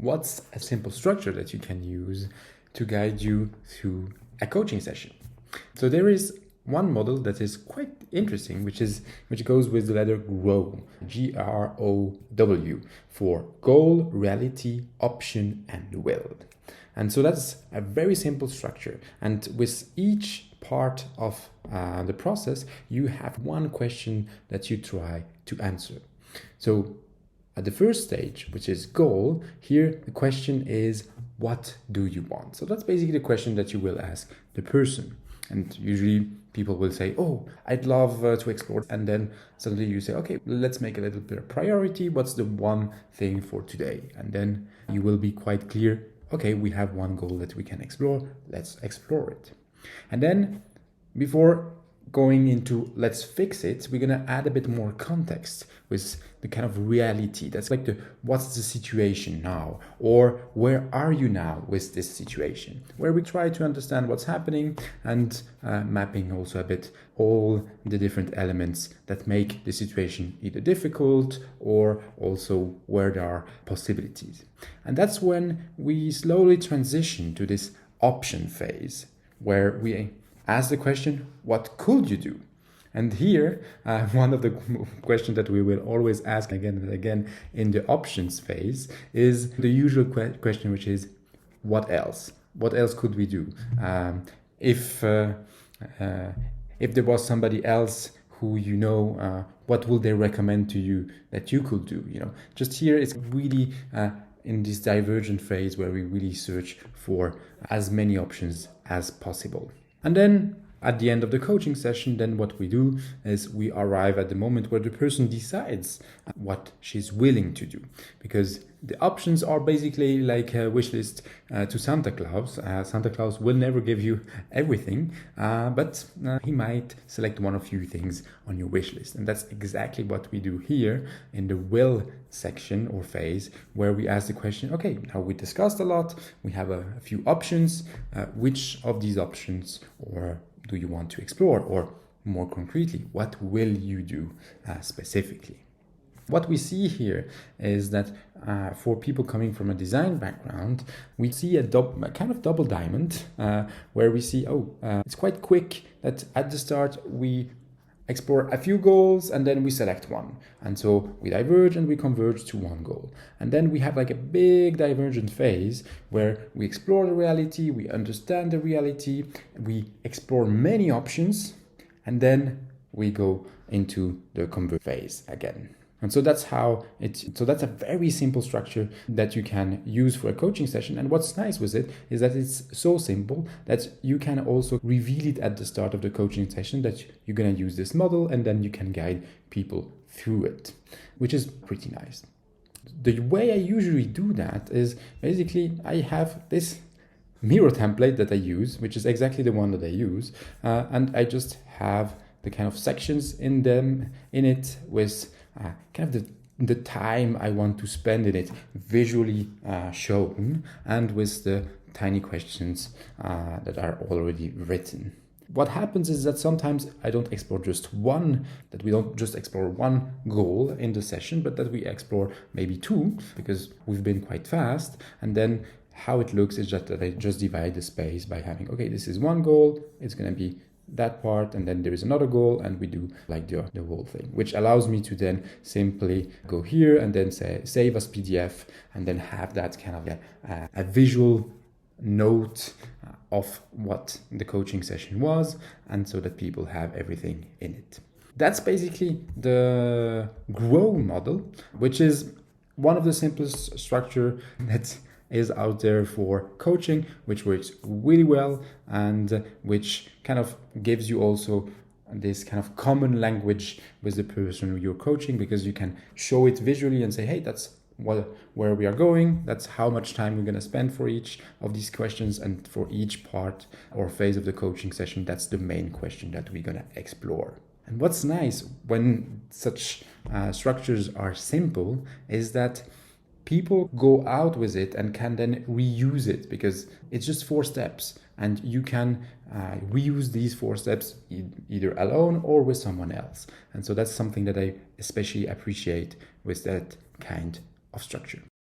what's a simple structure that you can use to guide you through a coaching session? So there is one model that is quite interesting, which goes with the letter GROW, G.R.O.W, for goal, reality, option, and will. And so that's a very simple structure. And with each part of the process, you have one question that you try to answer. So at the first stage, which is goal, here the question is, what do you want? So that's basically the question that you will ask the person. And usually people will say, oh, I'd love to explore. And then suddenly you say, okay, let's make a little bit of priority. What's the one thing for today? And then you will be quite clear, okay, we have one goal that we can explore. Let's explore it. And then before going into let's fix it, we're going to add a bit more context with the kind of reality. That's like what's the situation now, or where are you now with this situation, where we try to understand what's happening and mapping also a bit all the different elements that make the situation either difficult or also where there are possibilities. And that's when we slowly transition to this option phase, where we ask the question, what could you do? And here, one of the questions that we will always ask again and again in the options phase is the usual question, which is, what else? What else could we do? If there was somebody else who you know, what would they recommend to you that you could do? You know, just here it's really in this divergent phase where we really search for as many options as possible. And then at the end of the coaching session, then what we do is we arrive at the moment where the person decides what she's willing to do. Because the options are basically like a wish list to Santa Claus. Santa Claus will never give you everything, but he might select one or few things on your wish list. And that's exactly what we do here in the will section or phase, where we ask the question, okay, now we discussed a lot, we have a few options, which of these options or do you want to explore? Or more concretely, what will you do specifically? What we see here is that for people coming from a design background, we see a kind of double diamond where we see, it's quite quick that at the start we explore a few goals and then we select one. And so we diverge and we converge to one goal. And then we have like a big divergent phase where we explore the reality, we understand the reality, we explore many options, and then we go into the converge phase again. And so that's that's a very simple structure that you can use for a coaching session. And what's nice with it is that it's so simple that you can also reveal it at the start of the coaching session that you're going to use this model, and then you can guide people through it, which is pretty nice. The way I usually do that is basically I have this Miro template that I use, which is exactly the one that I use. And I just have the kind of sections in it with kind of the time I want to spend in it visually shown, and with the tiny questions that are already written. What happens is that sometimes I don't explore we don't just explore one goal in the session, but that we explore maybe two, because we've been quite fast. And then how it looks is just that I just divide the space by having, okay, this is one goal, it's going to be that part, and then there is another goal, and we do like the whole thing, which allows me to then simply go here and then say save as PDF, and then have that kind of a visual note of what the coaching session was, and so that people have everything in it. That's basically the GROW model, which is one of the simplest structure that is out there for coaching, which works really well, and which kind of gives you also this kind of common language with the person you're coaching, because you can show it visually and say, hey, that's where we are going, that's how much time we're going to spend for each of these questions, and for each part or phase of the coaching session, that's the main question that we're going to explore. And what's nice when such structures are simple is that people go out with it and can then reuse it, because it's just 4 steps, and you can reuse these 4 steps either alone or with someone else. And so that's something that I especially appreciate with that kind of structure.